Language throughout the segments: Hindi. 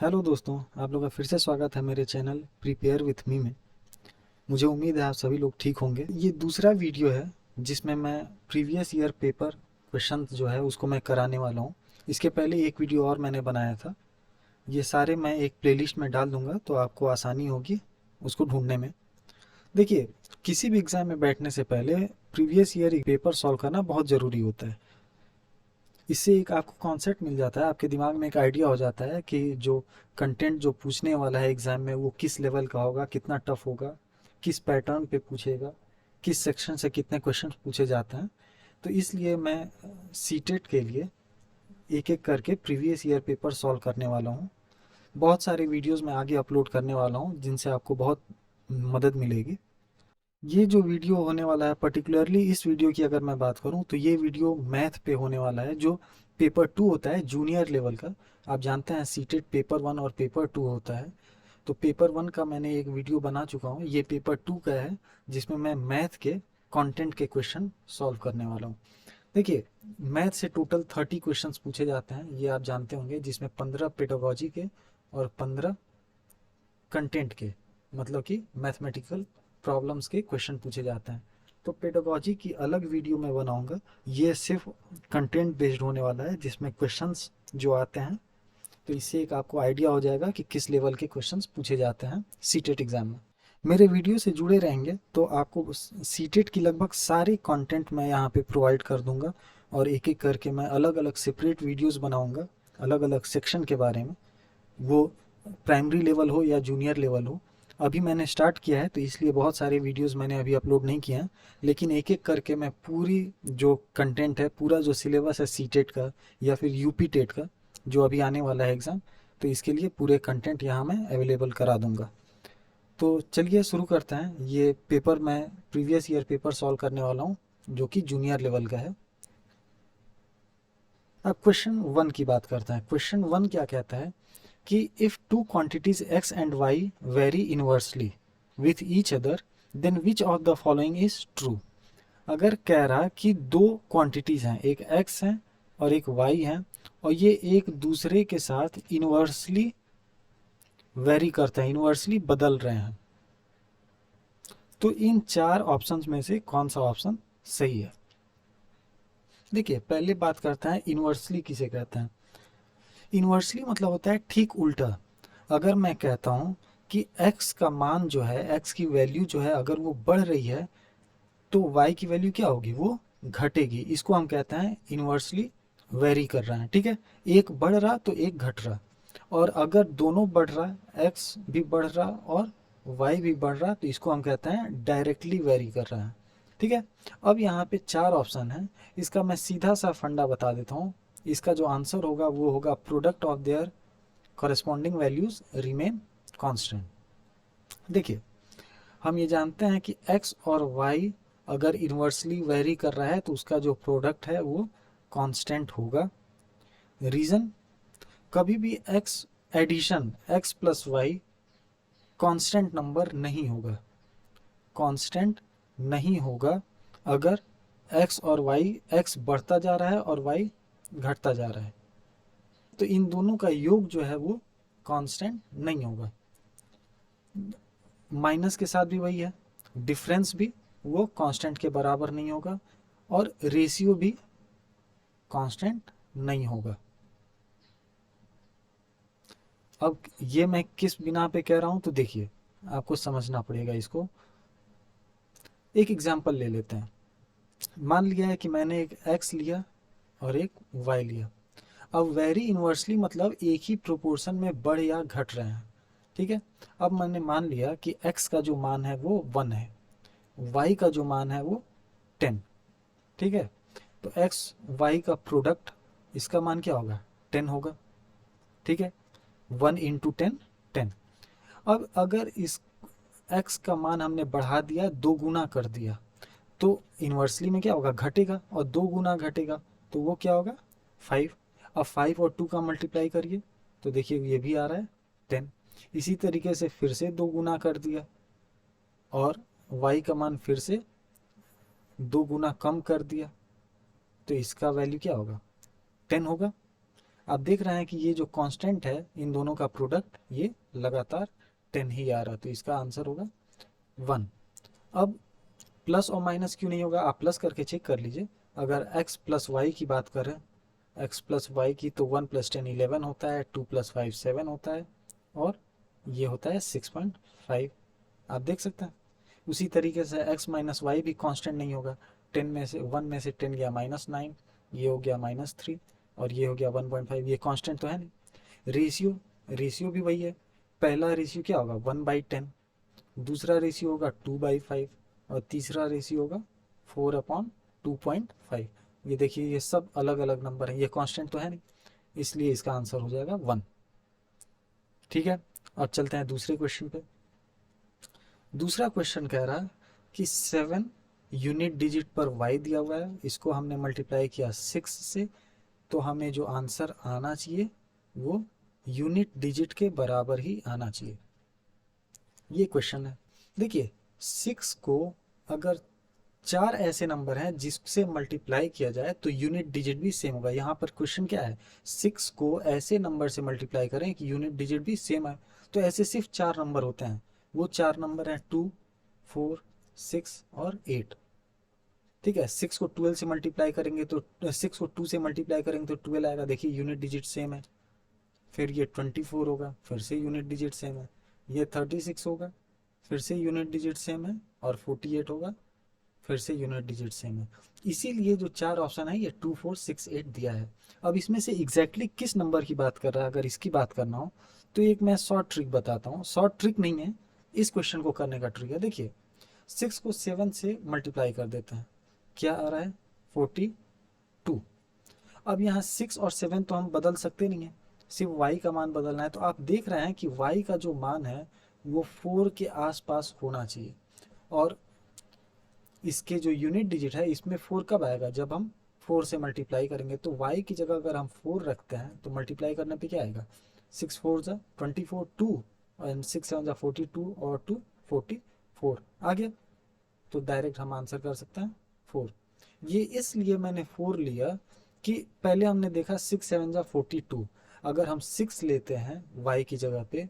हेलो दोस्तों, आप लोगों का फिर से स्वागत है मेरे चैनल प्रिपेयर विथ मी में। मुझे उम्मीद है आप सभी लोग ठीक होंगे। ये दूसरा वीडियो है जिसमें मैं प्रीवियस ईयर पेपर क्वेश्चन जो है उसको मैं कराने वाला हूँ। इसके पहले एक वीडियो और मैंने बनाया था। ये सारे मैं एक प्लेलिस्ट में डाल दूंगा तो आपको आसानी होगी उसको ढूंढने में। देखिए, किसी भी एग्ज़ाम में बैठने से पहले प्रीवियस ईयर पेपर सॉल्व करना बहुत ज़रूरी होता है। इससे एक आपको कॉन्सेप्ट मिल जाता है, आपके दिमाग में एक आइडिया हो जाता है कि जो कंटेंट जो पूछने वाला है एग्ज़ाम में वो किस लेवल का होगा, कितना टफ होगा, किस पैटर्न पे पूछेगा, किस सेक्शन से कितने क्वेश्चन पूछे जाते हैं। तो इसलिए मैं सीटेट के लिए एक एक करके प्रीवियस ईयर पेपर सॉल्व करने वाला हूँ। बहुत सारे वीडियोस मैं आगे अपलोड करने वाला हूँ जिनसे आपको बहुत मदद मिलेगी। ये जो वीडियो होने वाला है, पर्टिकुलरली इस वीडियो की अगर मैं बात करूं तो ये वीडियो मैथ पे होने वाला है, जो पेपर 2 होता है जूनियर लेवल का। आप जानते हैं सीटेट पेपर 1 और पेपर 2 होता है। तो पेपर 1 का मैंने एक वीडियो बना चुका हूँ, ये पेपर 2 का है जिसमें मैं मैथ के कंटेंट के क्वेश्चन सॉल्व करने वाला हूँ। देखिए, मैथ से टोटल 30 क्वेश्चंस पूछे जाते हैं, ये आप जानते होंगे, जिसमें 15 पेडागोजी के और 15 कंटेंट के, मतलब कि मैथमेटिकल प्रॉब्लम्स के क्वेश्चन पूछे जाते हैं। तो पेडागोजी की अलग वीडियो मैं बनाऊंगा। ये सिर्फ कंटेंट बेस्ड होने वाला है जिसमें क्वेश्चंस जो आते हैं, तो इससे एक आपको आइडिया हो जाएगा कि किस लेवल के क्वेश्चंस पूछे जाते हैं सीटेट एग्जाम में। मेरे वीडियो से जुड़े रहेंगे तो आपको सीटेट की लगभग सारी कंटेंट मैं यहाँ पे प्रोवाइड कर दूंगा, और एक एक करके मैं अलग अलग सेपरेट वीडियोस बनाऊंगा अलग अलग सेक्शन के बारे में, वो प्राइमरी लेवल हो या जूनियर लेवल हो। अभी मैंने स्टार्ट किया है तो इसलिए बहुत सारे वीडियोस मैंने अभी अपलोड नहीं किए हैं, लेकिन एक एक करके मैं पूरी जो कंटेंट है, पूरा जो सिलेबस है सीटेट का या फिर यूपी टेट का जो अभी आने वाला है एग्ज़ाम, तो इसके लिए पूरे कंटेंट यहाँ मैं अवेलेबल करा दूंगा। तो चलिए शुरू करते हैं। ये पेपर मैं प्रीवियस ईयर पेपर सॉल्व करने वाला हूँ जो कि जूनियर लेवल का है। अब क्वेश्चन 1 की बात करते हैं। क्वेश्चन 1 क्या कहता है कि if two quantities x and y vary inversely with each other, then which of the following is true. अगर कह रहा कि दो क्वांटिटीज हैं, एक x है और एक y है, और ये एक दूसरे के साथ इनवर्सली वेरी करते हैं, इनवर्सली बदल रहे हैं, तो इन चार ऑप्शंस में से कौन सा ऑप्शन सही है। देखिए, पहले बात करते हैं इनवर्सली किसे कहते हैं। इनवर्सली मतलब होता है ठीक उल्टा। अगर मैं कहता हूँ कि x का मान जो है, x की वैल्यू जो है, अगर वो बढ़ रही है तो y की वैल्यू क्या होगी, वो घटेगी। इसको हम कहते हैं इनवर्सली वेरी कर रहा है। ठीक है, एक बढ़ रहा तो एक घट रहा। और अगर दोनों बढ़ रहा, x भी बढ़ रहा और y भी बढ़ रहा, तो इसको हम कहते हैं डायरेक्टली वेरी कर रहा है। ठीक है, अब यहाँ पे चार ऑप्शन है। इसका मैं सीधा सा फंडा बता देता हूँ। इसका जो आंसर होगा वो होगा product of their corresponding values remain constant. देखिए, हम ये जानते हैं कि x और y अगर इन्वर्सली वेरी कर रहा है तो उसका जो प्रोडक्ट है वो कांस्टेंट होगा। रीजन, कभी भी x addition x plus y constant number नहीं होगा, कांस्टेंट नहीं होगा अगर x और y, x बढ़ता जा रहा है और y घटता जा रहा है, तो इन दोनों का योग जो है वो कांस्टेंट नहीं होगा। माइनस के साथ भी वही है, डिफरेंस भी वो कांस्टेंट के बराबर नहीं होगा, और रेशियो भी कांस्टेंट नहीं होगा। अब ये मैं किस बिना पे कह रहा हूं, तो देखिए आपको समझना पड़ेगा इसको। एक एग्जांपल ले लेते हैं। मान लिया है कि मैंने एक x लिया और एक y लिया। अब वेरी इनवर्सली मतलब एक ही प्रोपोर्शन में बढ़ या घट रहे हैं। ठीक है, अब मैंने मान लिया कि x का जो मान है वो 1 है, y का जो मान है वो 10। ठीक है, तो x y का प्रोडक्ट, इसका मान क्या होगा, 10 होगा। ठीक है, 1 इंटू 10, 10। अब अगर इस x का मान हमने बढ़ा दिया, दो गुना कर दिया, तो इन्वर्सली में क्या होगा, घटेगा, और दो गुना घटेगा तो वो क्या होगा, 5। अब 5 और 2 का मल्टीप्लाई करिए तो देखिए ये भी आ रहा है 10। इसी तरीके से फिर से दो गुना कर दिया और y का मान फिर से दो गुना कम कर दिया, तो इसका वैल्यू क्या होगा, 10 होगा। आप देख रहे हैं कि ये जो कांस्टेंट है इन दोनों का प्रोडक्ट ये लगातार 10 ही आ रहा, तो इसका आंसर होगा 1। अब प्लस और माइनस क्यों नहीं होगा, आप प्लस करके चेक कर लीजिए। अगर x प्लस वाई की बात करें, x प्लस वाई की, तो 1 प्लस 10 11 होता है, 2 प्लस 5 7 होता है, और ये होता है 6.5। आप देख सकते हैं उसी तरीके से x माइनस वाई भी कांस्टेंट नहीं होगा। 10 में से 1 में से 10 गया -9, ये हो गया -3, और ये हो गया 1.5, ये कांस्टेंट तो है नहीं। रेशियो भी वही है। पहला रेशियो क्या होगा 1/10, दूसरा रेशियो होगा 2/5, और तीसरा रेशियो होगा 4/2.5। ये देखिए ये सब अलग अलग नंबर हैं, ये कांस्टेंट तो है नहीं, इसलिए इसका आंसर हो जाएगा 1। ठीक है, अब चलते हैं दूसरे क्वेश्चन पे। दूसरा क्वेश्चन कह रहा है कि 7 यूनिट डिजिट पर y दिया हुआ है, इसको हमने मल्टीप्लाई किया 6 से, तो हमें जो आंसर आना चाहिए वो यूनिट डिजिट के बराबर ही आना चाहिए। ये क्वेश्चन है। देखिए 6 को अगर 4 ऐसे नंबर हैं जिससे मल्टीप्लाई किया जाए तो यूनिट डिजिट भी सेम होगा। यहाँ पर क्वेश्चन क्या है, 6 को ऐसे नंबर से मल्टीप्लाई करें कि यूनिट डिजिट भी सेम है। तो ऐसे सिर्फ 4 नंबर होते हैं, वो 4 नंबर हैं 2, 4, 6 और 8। ठीक है, 6 को 12 से मल्टीप्लाई करेंगे तो 6 को 2 से मल्टीप्लाई करेंगे तो 12 आएगा। देखिए यूनिट डिजिट सेम है। फिर ये 24 होगा, फिर से यूनिट डिजिट सेम है। ये 36 होगा, फिर से यूनिट डिजिट सेम है। और 48 होगा, फिर से यूनिट डिजिट सेम है। इसीलिए जो 4 ऑप्शन है ये 2, 4, 6, 8 दिया है। अब इसमें से एग्जैक्टली किस नंबर की बात कर रहा है, अगर इसकी बात करना हो तो एक मैं शॉर्ट ट्रिक बताता हूँ। शॉर्ट ट्रिक नहीं है, इस क्वेश्चन को करने का ट्रिक है। देखिए 6 को 7 से मल्टीप्लाई कर देते हैं, क्या आ रहा है 42। अब यहाँ 6 और 7 तो हम बदल सकते नहीं है, सिर्फ y का मान बदलना है। तो आप देख रहे हैं कि y का जो मान है वो 4 के आसपास होना चाहिए। और इसके जो यूनिट डिजिट है इसमें 4 कब आएगा, जब हम 4 से मल्टीप्लाई करेंगे। तो y की जगह अगर हम 4 रखते हैं तो मल्टीप्लाई करने पे क्या आएगा, 6 4 जा 24, 2 और 6 7 जा 42 और 2 44 आ गया। तो डायरेक्ट हम आंसर कर सकते हैं 4। ये इसलिए मैंने 4 लिया कि पहले हमने देखा 6 7 जा 42, अगर हम 6 लेते हैं y की जगह पे,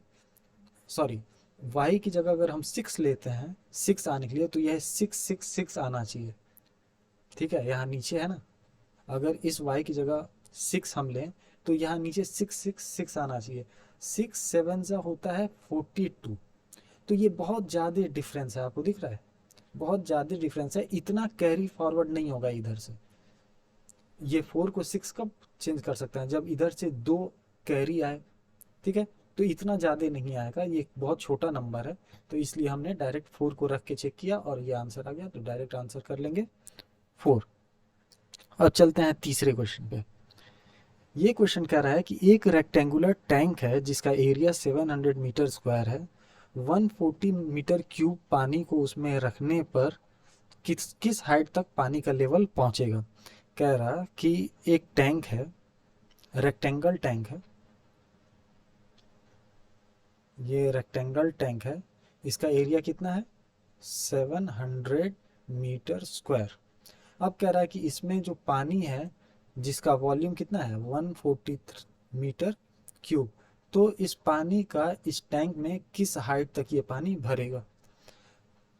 सॉरी y की जगह अगर हम 6 लेते हैं 6 आने के लिए, तो यह 6 6 6 आना चाहिए। ठीक है, यहाँ नीचे है ना, अगर इस y की जगह 6 हम लें तो यहाँ नीचे 6 6 6 आना चाहिए। 6 7 जा होता है 42। तो ये बहुत ज़्यादा डिफरेंस है, आपको दिख रहा है, बहुत ज़्यादा डिफरेंस है। इतना कैरी फॉरवर्ड नहीं होगा इधर से। ये 4 को 6 कब चेंज कर सकते हैं, जब इधर से 2 कैरी आए। ठीक है, तो इतना ज़्यादा नहीं आएगा, ये बहुत छोटा नंबर है। तो इसलिए हमने डायरेक्ट 4 को रख के चेक किया और ये आंसर आ गया, तो डायरेक्ट आंसर कर लेंगे 4। अब चलते हैं तीसरे क्वेश्चन पे। ये क्वेश्चन कह रहा है कि एक रेक्टेंगुलर टैंक है जिसका एरिया 700 मीटर स्क्वायर है। 140 मीटर क्यूब पानी को उसमें रखने पर किस किस हाइट तक पानी का लेवल पहुंचेगा। कह रहा कि एक टैंक है, रेक्टेंगल टैंक है, ये रेक्टेंगल टैंक है, इसका एरिया कितना है 700 मीटर स्क्वायर। अब कह रहा है कि इसमें जो पानी है जिसका वॉल्यूम कितना है 143 मीटर क्यूब, तो इस पानी का इस टैंक में किस हाइट तक ये पानी भरेगा।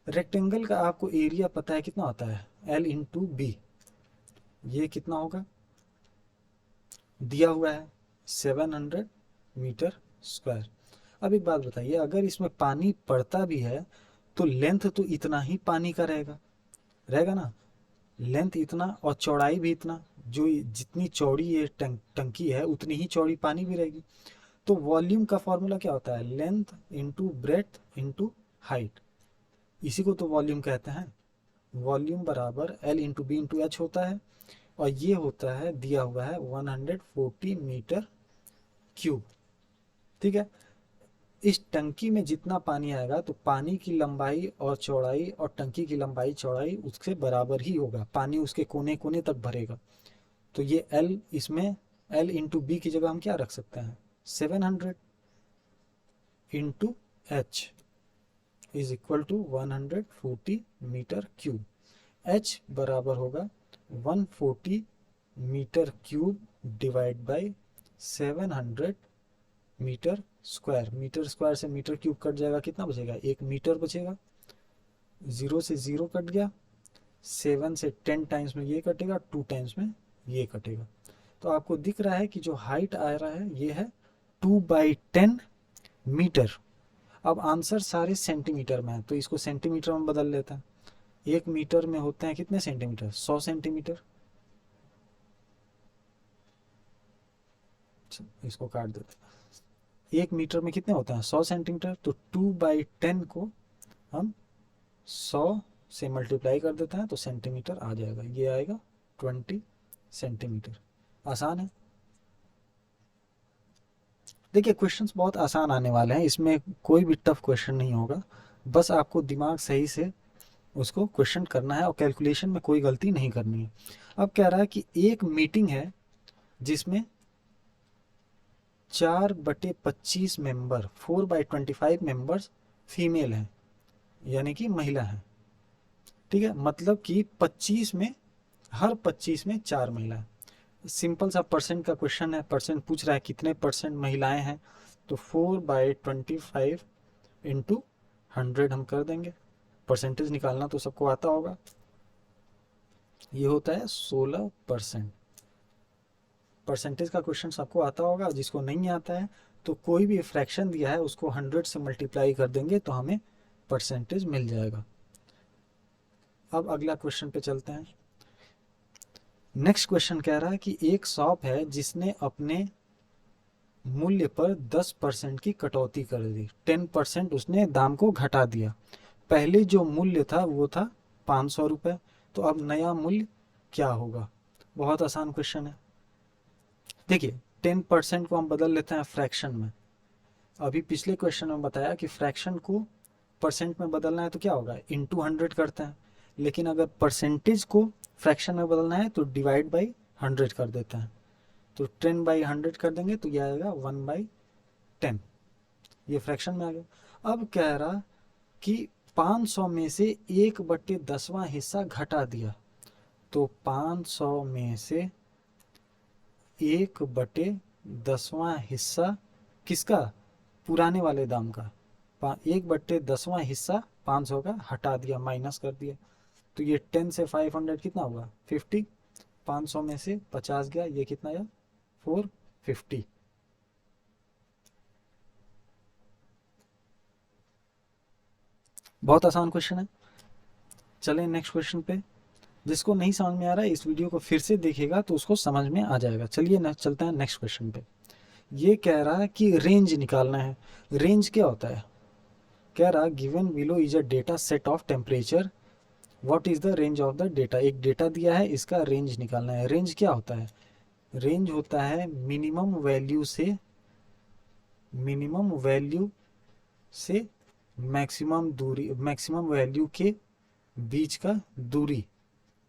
रेक्टेंगल का आपको एरिया पता है कितना होता है, L इंटू बी। ये कितना होगा दिया हुआ है 700 मीटर स्क्वायर। अब एक बात बताइए, अगर इसमें पानी पड़ता भी है तो लेंथ तो इतना ही पानी का रहेगा, रहेगा ना, लेंथ इतना और चौड़ाई भी इतना। जो जितनी चौड़ी ये टंकी है उतनी ही चौड़ी पानी भी रहेगी। तो वॉल्यूम का फॉर्मूला क्या होता है, length into breadth into height, इसी को तो वॉल्यूम कहते हैं। वॉल्यूम बराबर L into B into H होता है, और ये होता है दिया हुआ है 140 मीटर क्यूब। ठीक है, इस टंकी में जितना पानी आएगा तो पानी की लंबाई और चौड़ाई और टंकी की लंबाई चौड़ाई उससे बराबर ही होगा, पानी उसके कोने कोने तक भरेगा। तो ये L, इसमें L इंटू बी की जगह हम क्या रख सकते हैं 700 into H is equal to 140 metre cube. H बराबर होगा 140 metre cube divide by 700 metre square. Metre square से मीटर क्यूब कट जाएगा, कितना बचेगा? 1 मीटर बचेगा। 0 से 0 कट गया, 7 से 10 टाइम्स में ये कटेगा, 2 टाइम्स में ये कटेगा। तो आपको दिख रहा है कि जो हाइट आ रहा है ये है 2/10 मीटर। अब आंसर सारे सेंटीमीटर में है, तो इसको सेंटीमीटर में बदल लेते हैं। 1 मीटर में होते हैं कितने सेंटीमीटर? 100 सेंटीमीटर। इसको काट देते हैं। 1 मीटर में कितने होते हैं? 100 सेंटीमीटर। तो 2/10 को हम 100 से मल्टीप्लाई कर देते हैं तो सेंटीमीटर आ जाएगा। ये आएगा 20 सेंटीमीटर। आसान है। देखिए क्वेश्चंस बहुत आसान आने वाले हैं, इसमें कोई भी टफ क्वेश्चन नहीं होगा। बस आपको दिमाग सही से उसको क्वेश्चन करना है और कैलकुलेशन में कोई गलती नहीं करनी है। अब कह रहा है कि एक मीटिंग है जिसमें 4/25 मेंबर, 4/25 मेंबर्स फीमेल हैं, यानी कि महिला हैं। ठीक है, मतलब कि 25 में, हर 25 में 4 महिला। सिंपल सा परसेंट का क्वेश्चन है, परसेंट पूछ रहा है कितने परसेंट महिलाएं हैं। तो 4/25 इंटू 100 हम कर देंगे। परसेंटेज निकालना तो सबको आता होगा। ये होता है 16%। परसेंटेज का क्वेश्चन सबको आता होगा। जिसको नहीं आता है तो कोई भी फ्रैक्शन दिया है उसको 100 से मल्टीप्लाई कर देंगे तो हमें परसेंटेज मिल जाएगा। अब अगला क्वेश्चन पे चलते हैं। नेक्स्ट क्वेश्चन कह रहा है कि एक शॉप है जिसने अपने मूल्य पर 10% की कटौती कर दी। 10% उसने दाम को घटा दिया। पहले जो मूल्य था वो था 500 रुपये। तो अब नया मूल्य क्या होगा? बहुत आसान क्वेश्चन है। देखिए 10% को हम बदल लेते हैं फ्रैक्शन में। अभी पिछले क्वेश्चन में बताया कि फ्रैक्शन को परसेंट में बदलना है तो क्या होगा? इंटू 100 करते हैं। लेकिन अगर परसेंटेज को फ्रैक्शन में बदलना है तो डिवाइड बाई 100 कर देते हैं। तो 10/100 कर देंगे तो यह आएगा 1/10। ये फ्रैक्शन में आ गया। अब कह रहा कि 500 में से 1/10वां हिस्सा घटा दिया। तो 500 में से 1/10वां हिस्सा किसका? पुराने वाले दाम का। 1/10वां हिस्सा 500 का हटा दिया, माइनस कर दिया। तो ये 10 से 500 कितना हुआ? 50। 500 में से 50 गया, ये कितना आया? 450। बहुत आसान क्वेश्चन है। चलें नेक्स्ट क्वेश्चन पे। जिसको नहीं समझ में आ रहा है इस वीडियो को फिर से देखेगा तो उसको समझ में आ जाएगा। चलिए चलते हैं नेक्स्ट क्वेश्चन पे। ये कह रहा है कि रेंज निकालना है। रेंज क्या होता है? कह रहा given below is a data set of temperature, what is the range of the data. एक डेटा दिया है, इसका रेंज निकालना है। रेंज क्या होता है? रेंज होता है मिनिमम वैल्यू से मैक्सिमम दूरी, मैक्सिमम वैल्यू के बीच का दूरी,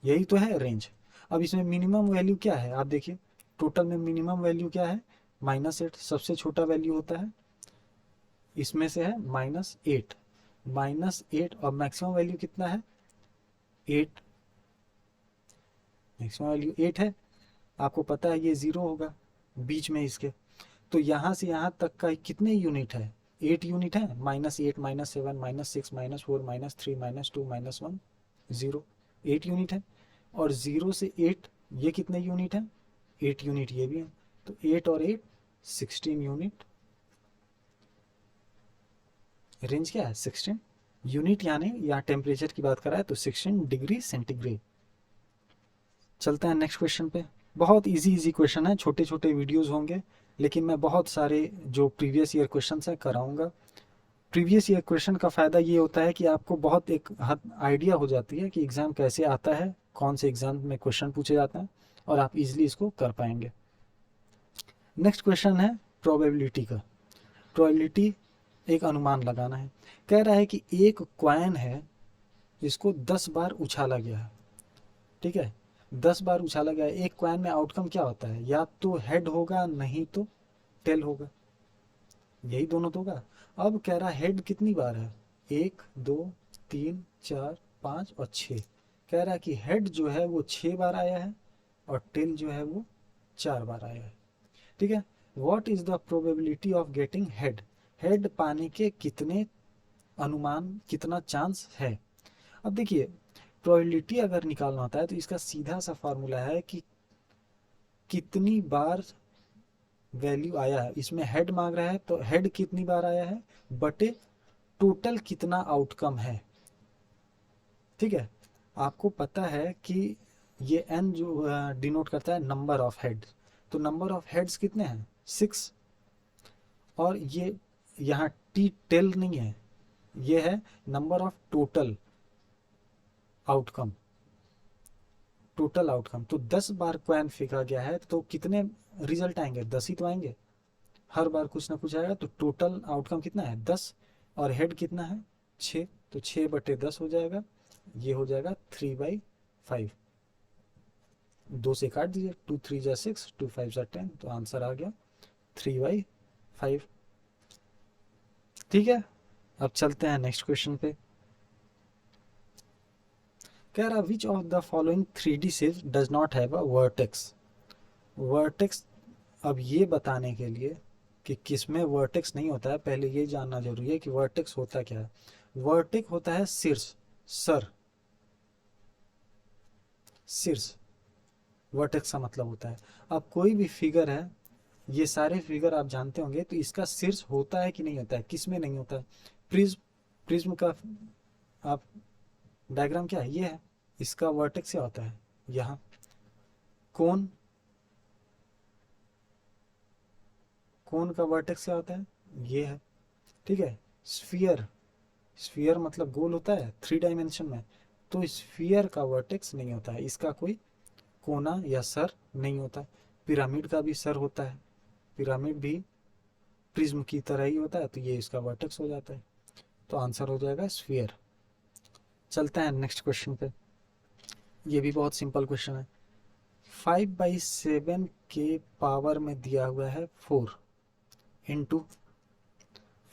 यही तो है रेंज। अब इसमें मिनिमम वैल्यू क्या है आप देखिए। टोटल में मिनिमम वैल्यू क्या है? -8 सबसे छोटा वैल्यू होता है। इसमें से है -8, -8 और मैक्सिमम वैल्यू कितना है? 8। मैक्सिमम वैल्यू 8 है। आपको पता है ये 0 होगा बीच में इसके। तो यहाँ से यहाँ तक का कितने यूनिट है? 8 यूनिट है। -8, -7, -6, -4, -3, -2, -1, 0। 8 यूनिट है। और 0 से 8 ये कितने यूनिट है? 8 यूनिट ये भी है। तो 8 और 8 16 यूनिट। रेंज क्या है? 16 यूनिट, यानी यहाँ टेम्परेचर की बात कर रहा है तो 16 डिग्री सेंटीग्रेड। चलते हैं नेक्स्ट क्वेश्चन पे। बहुत इजी क्वेश्चन है, छोटे छोटे वीडियोस होंगे, लेकिन मैं बहुत सारे जो प्रीवियस ईयर क्वेश्चन है कराऊंगा। प्रीवियस ईयर क्वेश्चन का फ़ायदा ये होता है कि आपको बहुत एक आइडिया हो जाती है कि एग्ज़ाम कैसे आता है, कौन से एग्ज़ाम में क्वेश्चन पूछे जाते हैं, और आप इजीली इसको कर पाएंगे। नेक्स्ट क्वेश्चन है प्रोबेबिलिटी का। प्रोबेबिलिटी एक अनुमान लगाना है। कह रहा है कि एक कॉइन है जिसको 10 बार उछाला गया है। ठीक है, 10 बार उछाला गया है। एक कॉइन में आउटकम क्या होता है? या तो हेड होगा, नहीं तो टेल होगा। यही दोनों तो होगा। अब कह रहा है हेड कितनी बार है? 1, 2, 3, 4, 5 और 6। कह रहा है कि हेड जो है वो 6 बार आया है और टेल जो है वो 4 बार आया है। ठीक है, what is the probability of getting head, head पाने के कितने अनुमान, कितना चांस है। अब देखिए प्रोबेबिलिटी अगर निकालना होता है तो इसका सीधा सा फॉर्मूला है कि कितनी बार वैल्यू आया है, इसमें हेड मांग रहा है तो हेड कितनी बार आया है बटे टोटल कितना आउटकम है। ठीक है, आपको पता है कि ये n जो डिनोट करता है नंबर ऑफ हेड, तो नंबर ऑफ हेड्स कितने हैं 6, और ये यहाँ टी टेल नहीं है, ये है number of total outcome, total outcome. तो 10 बार कॉइन फेंका गया है तो कितने रिजल्ट आएंगे, 10 ही तो आएंगे, हर बार कुछ ना कुछ आएगा। तो टोटल आउटकम कितना है 10, और हेड कितना है 6, तो 6/10 हो जाएगा, ये हो जाएगा 3/5। 2 से काट दीजिए, 2 3 जा 6, 2 5 जा 10, तो आंसर आ गया 3/5। ठीक है, अब चलते हैं नेक्स्ट क्वेश्चन पे। कह रहा विच of the following 3D shape does not have a vertex. Vertex, अब ये बताने के लिए कि किसमें वर्टेक्स नहीं होता है, पहले ये जानना जरूरी है कि वर्टेक्स होता क्या है। वर्टेक्स होता है शीर्ष, सर, शीर्ष वर्टेक्स का मतलब होता है। अब कोई भी फिगर है, ये सारे फिगर आप जानते होंगे, तो इसका शीर्ष होता है कि नहीं होता है, किसमें नहीं होता है। प्रिज्म, प्रिज्म का आप डायग्राम क्या है, ये है, इसका वर्टेक्स क्या होता है यहाँ। कोन, कोन का वर्टेक्स क्या होता है, ये है। ठीक है, स्फीयर, स्फीयर मतलब गोल होता है 3 डायमेंशन में, तो स्फीयर का वर्टेक्स नहीं होता है, इसका कोई कोना या सर नहीं होता। पिरामिड का भी सर होता है, पिरामिड भी प्रिज्म की तरह ही होता है, तो ये इसका वर्टेक्स हो जाता है, तो आंसर हो जाएगा स्फीयर। चलते हैं नेक्स्ट क्वेश्चन पे, ये भी बहुत सिंपल क्वेश्चन है। 5/7 के पावर में दिया हुआ है 4 इंटू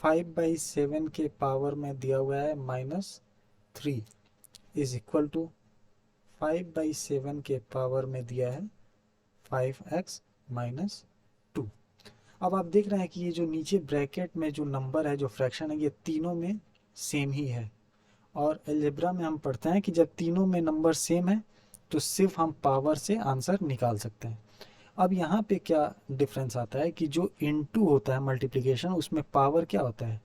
5/7 के पावर में दिया हुआ है -3 इज इक्वल टू 5/7 के पावर में दिया है 5x-2। अब आप देख रहे हैं कि ये जो नीचे ब्रैकेट में जो नंबर है, जो फ्रैक्शन है, ये तीनों में सेम ही है, और अलजेब्रा में हम पढ़ते हैं कि जब तीनों में नंबर सेम है तो सिर्फ हम पावर से आंसर निकाल सकते हैं। अब यहाँ पे क्या डिफरेंस आता है कि जो इनटू होता है मल्टीप्लिकेशन, उसमें पावर क्या होता है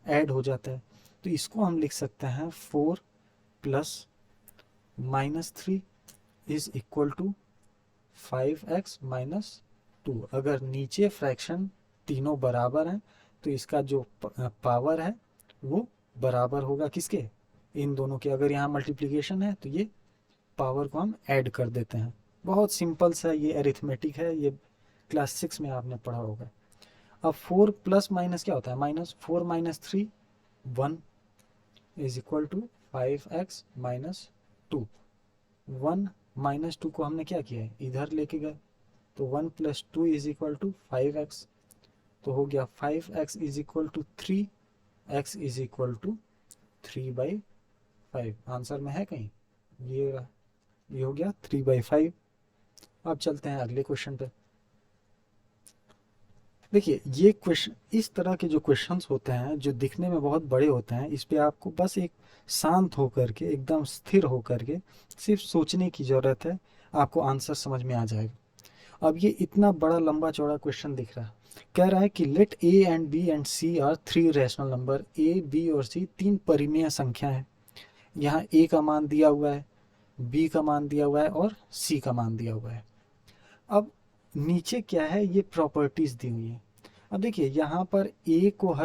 ऐड हो जाता है, तो इसको हम लिख सकते हैं 4 + -3 इज इक्वल टू 5x-2। अगर नीचे फ्रैक्शन तीनों बराबर हैं तो इसका जो पावर है वो बराबर होगा किसके, इन दोनों के। अगर यहाँ मल्टीप्लिकेशन है तो ये पावर को हम ऐड कर देते हैं। बहुत सिंपल सा ये अरिथमेटिक है, ये क्लास 6 में आपने पढ़ा होगा। अब 4 प्लस माइनस क्या होता है, -4 - 3 1 इज इक्वल टू 5x-2। 1 - 2 को हमने क्या किया है, इधर लेके गए, तो 1 + 2 इज इक्वल टू 5x, तो हो गया 5x is equal to 3, x is equal to 3/5। Answer में है कहीं, ये हो गया 3/5। अब चलते हैं अगले क्वेश्चन पे। देखिए ये क्वेश्चन, इस तरह के जो क्वेश्चंस होते हैं जो दिखने में बहुत बड़े होते हैं, इस पे आपको बस एक शांत होकर के, एकदम स्थिर होकर के सिर्फ सोचने की ज़रूरत है, आपको आंसर समझ में आ जाएगा। अब ये इतना बड़ा लंबा चौड़ा क्वेश्चन दिख रहा है, कह रहा है कि let a and b and c are 3 rational number, a b और c 3 परिमेय संख्या है। यहाँ a का मान दिया हुआ है, b का मान दिया हुआ है और c का मान दिया हुआ है। अब नीचे क्या है, ये प्रॉपर्टीज दी हुई है। अब देखिए यहाँ पर a को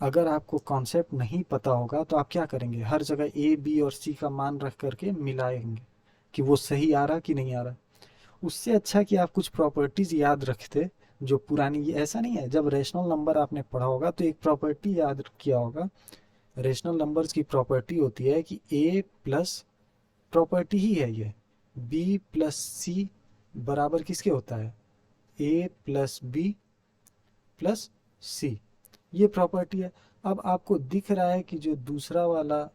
अगर आपको कॉन्सेप्ट नहीं पता होगा तो आप क्या करेंगे, हर जगह a b और c का मान रख करके मिलाएंगे कि वो सही आ रहा कि नहीं आ रहा। उससे अच्छा कि आप कुछ प्रॉपर्टीज याद रखते जो पुरानी, ये ऐसा नहीं है, जब रेशनल नंबर आपने पढ़ा होगा तो एक प्रॉपर्टी याद किया होगा। रेशनल नंबर्स की प्रॉपर्टी होती है कि a प्लस, प्रॉपर्टी ही है ये, b + c बराबर किसके होता है, a + b + c, ये प्रॉपर्टी है। अब आपको दिख रहा है कि जो दूसरा वाला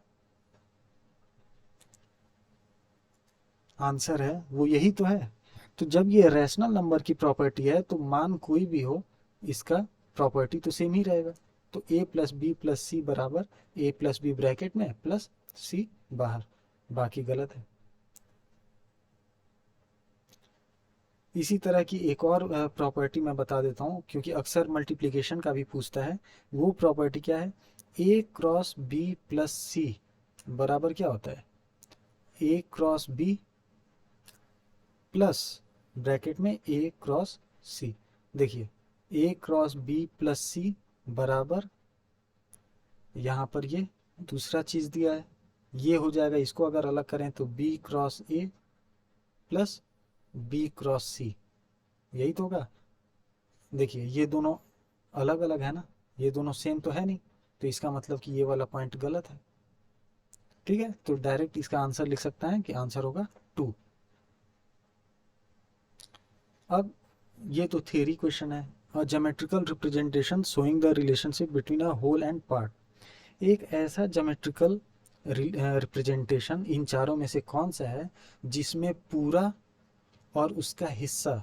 आंसर है वो यही तो है, तो जब ये रैशनल नंबर की प्रॉपर्टी है तो मान कोई भी हो, इसका प्रॉपर्टी तो सेम ही रहेगा। तो a प्लस बी प्लस सी बराबर a प्लस बी ब्रैकेट में प्लस सी बाहर, बाकी गलत है। इसी तरह की एक और प्रॉपर्टी मैं बता देता हूँ, क्योंकि अक्सर मल्टीप्लिकेशन का भी पूछता है। वो प्रॉपर्टी क्या है, a क्रॉस b प्लस सी बराबर क्या होता है, a cross b plus bracket में a क्रॉस c। देखिए a क्रॉस b प्लस सी बराबर, यहाँ पर ये दूसरा चीज़ दिया है, ये हो जाएगा, इसको अगर अलग करें तो b cross a plus b cross c, यही तो होगा। देखिए ये दोनों अलग अलग है ना, ये दोनों सेम तो है नहीं, तो इसका मतलब कि ये वाला पॉइंट गलत है। ठीक है, तो डायरेक्ट इसका आंसर लिख सकता है कि आंसर होगा 2। अब ये तो थियरी क्वेश्चन है। A geometrical representation showing the relationship between a whole and part. एक ऐसा ज्योमेट्रिकल रिप्रेजेंटेशन इन चारों में से कौन सा है जिसमें पूरा और उसका हिस्सा,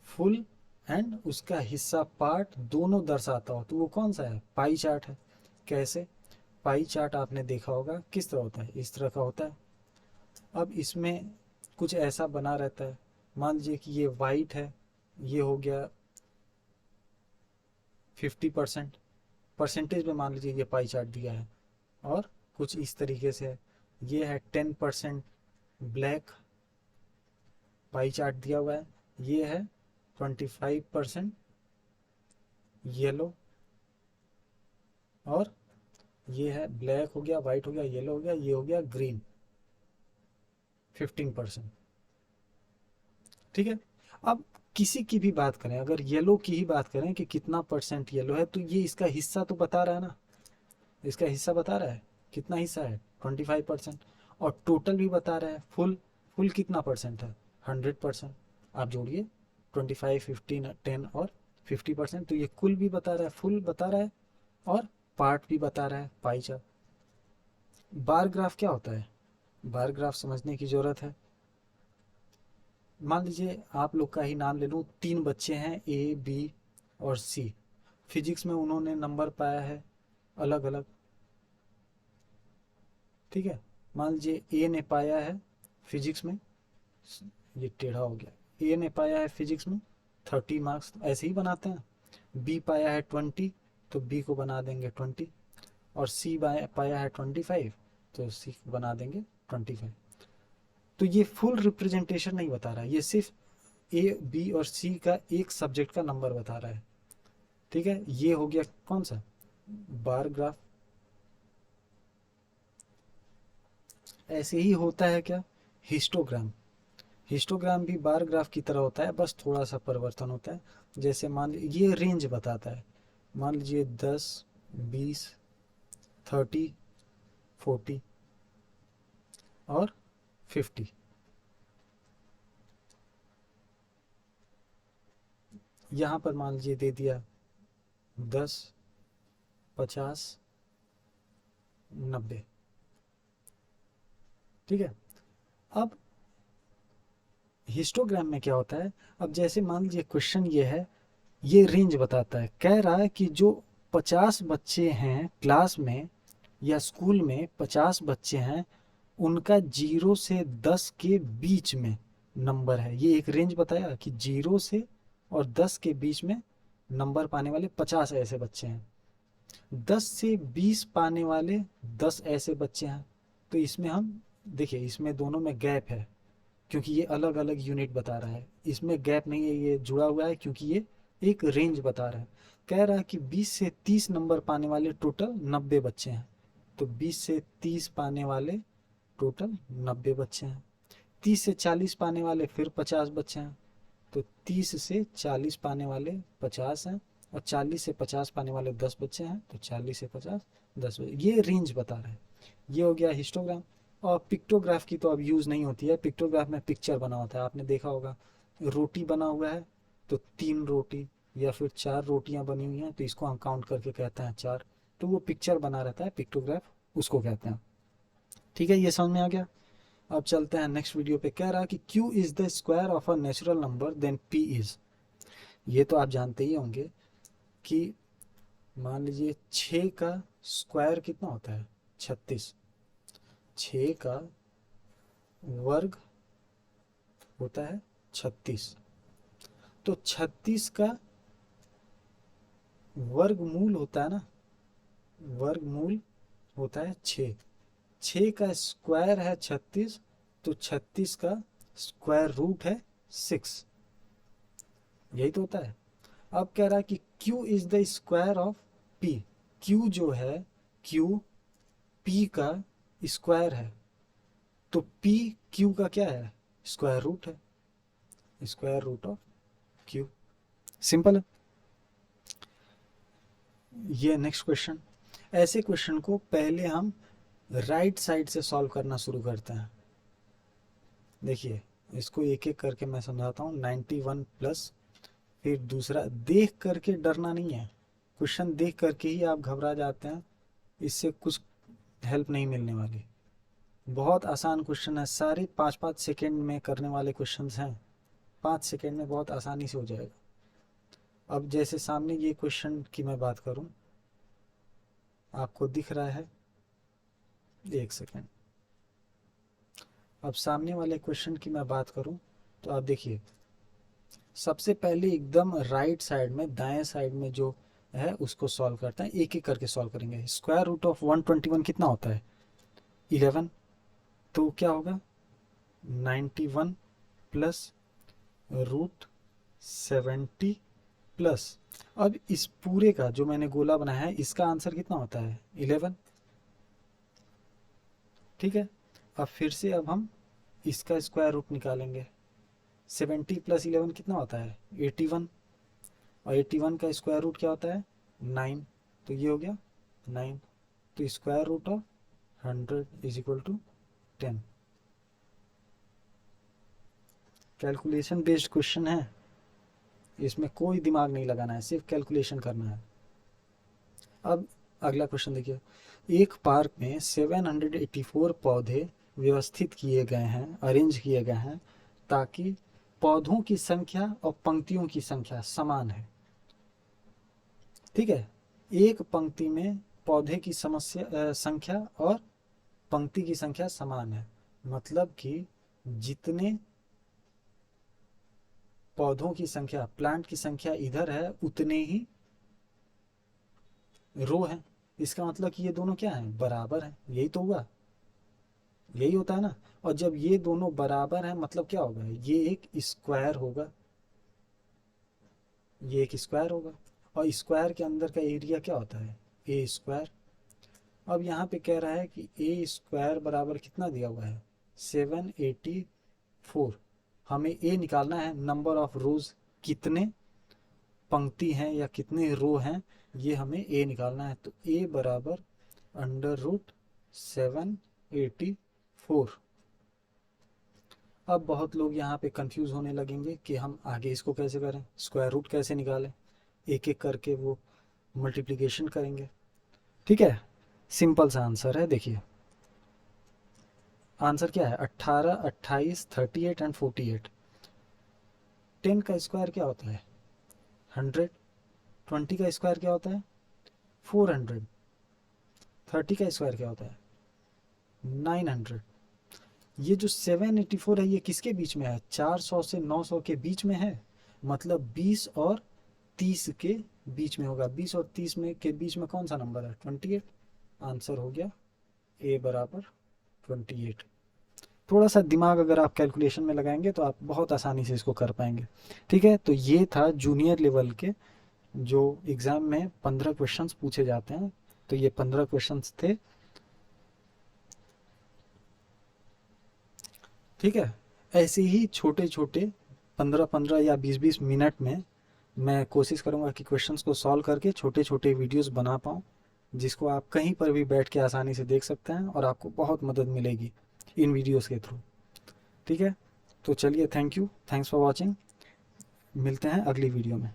फुल एंड उसका हिस्सा पार्ट दोनों दर्शाता हो, तो वो कौन सा है, पाई चार्ट है। कैसे, पाई चार्ट आपने देखा होगा किस तरह होता है, इस तरह का होता है। अब इसमें कुछ ऐसा बना रहता है, मान लीजिए कि ये वाइट है, ये हो गया 50%, परसेंटेज में मान लीजिए ये पाई चार्ट दिया है, और कुछ इस तरीके से है, ये है 10% ब्लैक पाई चार्ट दिया हुआ है, ये है 25% येलो, और ये है ब्लैक हो गया, वाइट हो गया, येलो हो गया, ये हो गया ग्रीन 15%। ठीक है, अब किसी की भी बात करें, अगर येलो की ही बात करें कि कितना परसेंट येलो है, तो ये इसका हिस्सा तो बता रहा है ना, इसका हिस्सा बता रहा है, कितना हिस्सा है 25%, और टोटल भी बता रहा है, फुल फुल कितना परसेंट है 100%। आप जोड़िए 25, 15, 10 और 50%, तो ये कुल भी बता रहा है, फुल बता रहा है, और पार्ट भी बता रहा है, पाई चार्ट। बार ग्राफ क्या होता है, बार ग्राफ समझने की जरूरत है। मान लीजिए आप लोग का ही नाम ले लूँ, 3 बच्चे हैं ए बी और सी, फिजिक्स में उन्होंने नंबर पाया है अलग अलग। ठीक है, मान लीजिए ए ने पाया है फिजिक्स में, ये टेढ़ा हो गया, ए ने पाया है फिजिक्स में 30 मार्क्स, ऐसे ही बनाते हैं। बी पाया है 20, तो बी को बना देंगे 20, और सी पाया है 25, तो सी को बना देंगे 25। तो ये फुल रिप्रेजेंटेशन नहीं बता रहा है, ये सिर्फ ए बी और सी का एक सब्जेक्ट का नंबर बता रहा है। ठीक है, ये हो गया कौन सा, बार ग्राफ। ऐसे ही होता है क्या, हिस्टोग्राम। हिस्टोग्राम भी बार ग्राफ की तरह होता है, बस थोड़ा सा परिवर्तन होता है। जैसे मान लीजिए ये रेंज बताता है, मान लीजिए 10, 20, 30, 40 और 50। यहाँ पर मान लीजिए दे दिया 10, 50, 90। ठीक है, अब हिस्टोग्राम में क्या होता है, अब जैसे मान लीजिए क्वेश्चन ये है, ये रेंज बताता है, कह रहा है कि जो 50 बच्चे हैं क्लास में या स्कूल में, 50 बच्चे हैं, उनका 0 से 10 के बीच में नंबर है। ये एक रेंज बताया कि 0 से और 10 के बीच में नंबर पाने वाले 50 ऐसे बच्चे हैं, 10 से 20 पाने वाले 10 ऐसे बच्चे हैं। तो इसमें हम देखिए, इसमें दोनों में गैप है, क्योंकि ये अलग अलग यूनिट बता रहा है, इसमें गैप नहीं है, ये जुड़ा हुआ है, क्योंकि ये एक रेंज बता रहा है। कह रहा है कि 20 से 30 नंबर पाने वाले टोटल 90 बच्चे हैं, तो 20 से 30 पाने वाले टोटल 90 बच्चे हैं। 30 से 40 पाने वाले फिर 50 बच्चे हैं, तो 30 से 40 पाने वाले 50 हैं, और 40 से 50 पाने वाले 10 बच्चे हैं, तो 40 से 50 10 बच्चे, ये रेंज बता रहा है। ये हो गया हिस्टोग्राम। और पिक्टोग्राफ की तो अब यूज़ नहीं होती है, पिक्टोग्राफ में पिक्चर बना होता है, आपने देखा होगा, रोटी बना हुआ है तो 3 रोटी या फिर 4 रोटियां बनी हुई हैं, तो इसको हम काउंट करके कहते हैं 4, तो वो पिक्चर बना रहता है, पिक्टोग्राफ उसको कहते हैं। ठीक है, ये समझ में आ गया। अब चलते हैं नेक्स्ट वीडियो पे। कह रहा कि Q is the square of a natural number then P is. ये तो आप जानते ही होंगे कि मान लीजिए 6 का स्क्वायर कितना होता है, 36। 6 का वर्ग होता है 36। तो 36 का वर्गमूल होता है ना, वर्गमूल होता है 6। 6 का स्क्वायर है 36, तो 36 का स्क्वायर रूट है 6। यही तो होता है। अब कह रहा है कि Q is the square of P। Q जो है, Q P का स्क्वायर है, तो P Q का क्या है, स्क्वायर रूट है, square root of Q। Simple है। ये नेक्स्ट क्वेश्चन। ऐसे क्वेश्चन को पहले हम राइट साइड से सॉल्व करना शुरू करते हैं। देखिए इसको एक एक करके मैं समझाता हूँ। 91 प्लस, फिर दूसरा, देख करके डरना नहीं है। क्वेश्चन देख करके ही आप घबरा जाते हैं, इससे कुछ हेल्प नहीं मिलने वाली। बहुत आसान क्वेश्चन है, सारे 5-5 सेकेंड में करने वाले क्वेश्चंस हैं। 5 सेकेंड में बहुत आसानी से हो जाएगा। अब जैसे सामने ये क्वेश्चन की मैं बात करूं, आपको दिख रहा है, एक सेकेंड। अब सामने वाले क्वेश्चन की मैं बात करूं तो आप देखिए, सबसे पहले एकदम राइट साइड में, दाएं साइड में जो है उसको सॉल्व करते हैं। एक एक करके सॉल्व करेंगे। स्क्वायर रूट ऑफ 121 कितना होता है, 11। तो क्या होगा, 91 प्लस रूट 70 प्लस, अब इस पूरे का जो मैंने गोला बनाया है इसका आंसर कितना होता है, 11। ठीक है। अब फिर से अब हम इसका स्क्वायर रूट निकालेंगे। 70 प्लस 11 कितना होता है, 81। और 81 का स्क्वायर रूट क्या होता है, 9। तो ये हो गया 9। तो square root of 100 is equal to 10। Calculation based question है, इसमें कोई दिमाग नहीं लगाना है, सिर्फ कैलकुलेशन करना है। अब अगला क्वेश्चन देखिए। एक पार्क में 784 पौधे व्यवस्थित किए गए हैं, अरेंज किए गए हैं, ताकि पौधों की संख्या और पंक्तियों की संख्या समान है। ठीक है। एक पंक्ति में पौधे की संख्या और पंक्ति की संख्या समान है, मतलब कि जितने पौधों की संख्या, प्लांट की संख्या इधर है, उतने ही रो है। इसका मतलब कि ये दोनों क्या है, बराबर है। यही तो हुआ, यही होता है ना। और जब ये दोनों बराबर है मतलब क्या होगा, ये एक स्क्वायर होगा, ये एक स्क्वायर होगा। और स्क्वायर के अंदर का एरिया क्या होता है, ए स्क्वायर। अब यहाँ पे कह रहा है कि ए स्क्वायर बराबर कितना दिया हुआ है, 784। हमें ए निकालना है, नंबर ऑफ रोज, कितने पंक्ति हैं या कितने रो हैं, ये हमें ए निकालना है। तो ए बराबर अंडर रूट 784। अब बहुत लोग यहाँ पे कंफ्यूज होने लगेंगे कि हम आगे इसको कैसे करें, स्क्वायर रूट कैसे निकालें। एक एक करके वो मल्टीप्लिकेशन करेंगे। ठीक है, सिंपल सा आंसर है। देखिए आंसर क्या है, 18, 28, 38 एंड 48। 10 का स्क्वायर क्या होता है, 100। 20 का स्क्वायर क्या होता है, 400। 30 का स्क्वायर क्या होता है, 900। ये जो 784 है ये किसके बीच में है, 400 से 900 के बीच में है। मतलब 20 और 30 के बीच में होगा। 20 और 30 में के बीच में कौन सा नंबर है, 28। आंसर हो गया ए बराबर 28। थोड़ा सा दिमाग अगर आप कैलकुलेशन में लगाएंगे तो आप बहुत आसानी से इसको कर पाएंगे। ठीक है। तो ये था जूनियर लेवल के जो एग्ज़ाम में 15 क्वेश्चंस पूछे जाते हैं। तो ये 15 क्वेश्चंस थे। ठीक है। ऐसे ही छोटे छोटे 15-15 या 20-20 मिनट में मैं कोशिश करूँगा कि क्वेश्चंस को सॉल्व करके छोटे छोटे वीडियोस बना पाऊँ, जिसको आप कहीं पर भी बैठ के आसानी से देख सकते हैं और आपको बहुत मदद मिलेगी इन वीडियोस के थ्रू। ठीक है। तो चलिए, thank you, thanks for watching. मिलते हैं अगली वीडियो में।